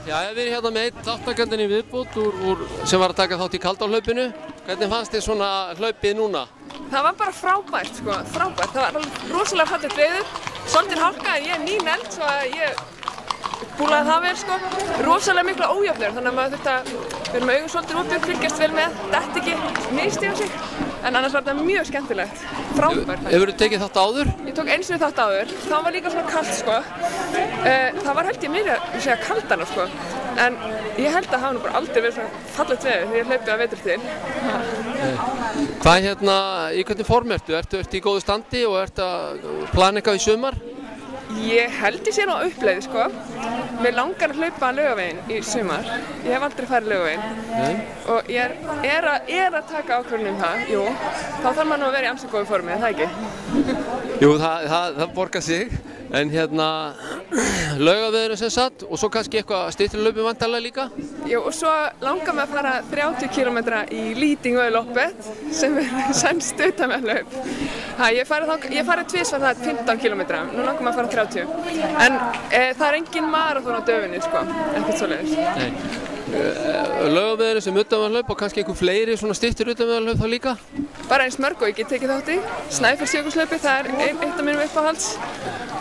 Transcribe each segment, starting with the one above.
Já, við erum hérna með einn þátttakandinn í viðbót sem var að taka þátt í Kaldárhlaupinu. Hvernig fannst þér svona hlaupið núna? Það var bara frábært, sko, frábært. Það var rosalega fallegt veður, svolítið hálka en ég er nýneld svo að ég búlaði það vel, sko. Rosalega mikla ójöfnur, þannig að maður þurfti að vera með augun svolítið opið, fylgjast vel með, dett ekki, misstíga sig. En annars var þetta mjög skemmtilegt, frábært. Hefurðu tekið þátt áður? Ég tók einu sinni þátt áður, þá var líka svona kalt, sko. Það var held ég meira að segja kaldana, sko. En ég held að hafa nú bara aldrei verið svona fallegt veður þegar ég hlaupi að vetur til. Hvað í hvernig form ertu? Ertu í góðu standi og ertu að plana eitthvað í sumar? Ég held ég sé nú á uppleiði, sko. Mér langar að hlaupa Laugaveginn í sumar. Ég hef aldrei farið Laugaveginn. Og ég er að taka ákvörðun það, jú. Þá þarf maður nú að vera í ansi góðu formi, er það ekki? Jú, það borgar sig. En Laugavegur sem sagt og svo kannski eitthvað styttri hlaupi væntanlega líka? Jú, og svo langar mig að fara 30 km í Lýtingøyloppet sem er sænskt utanvegarhlaup. Ég farið tvisvar það 15 km, nú langar mig að fara 30. En það er engin maraþon á döfinni, sko, ekkert svoleiðis. Nei. Laugavegur sem utanvegarhlaup og kannski einhver fleiri svona styttri utanvegarhlaup þá líka? Bara eins mörg og ég get tekið þátt í. Snæfellsjökulshlaupið, það er eitt af mínum uppáhalds.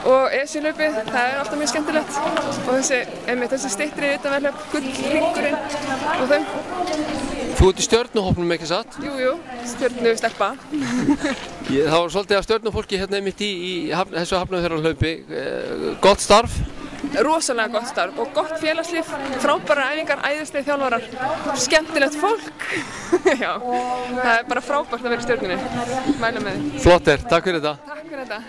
Og Esjuhlaupið, það er alltaf mjög skemmtilegt. Og þessi styttri utanvegarhlaup, Gullhringurinn og þau. Þú ert í stjörnuhópnum, ekki satt? Jú, stjörnustelpa. Það var svolítið af stjörnufólki hérna einmitt í þessu Hafnarfjarðarhlaupi. Gott starf? Rosalega gott starf og gott félagslíf, frábærar æfingar, æðislegir þjálfarar, skemmtilegt fólk. Já, það er bara frábært að vera í stjörnunni. Mælum með þið. Flott takk fyrir þetta. Takk fyrir þetta.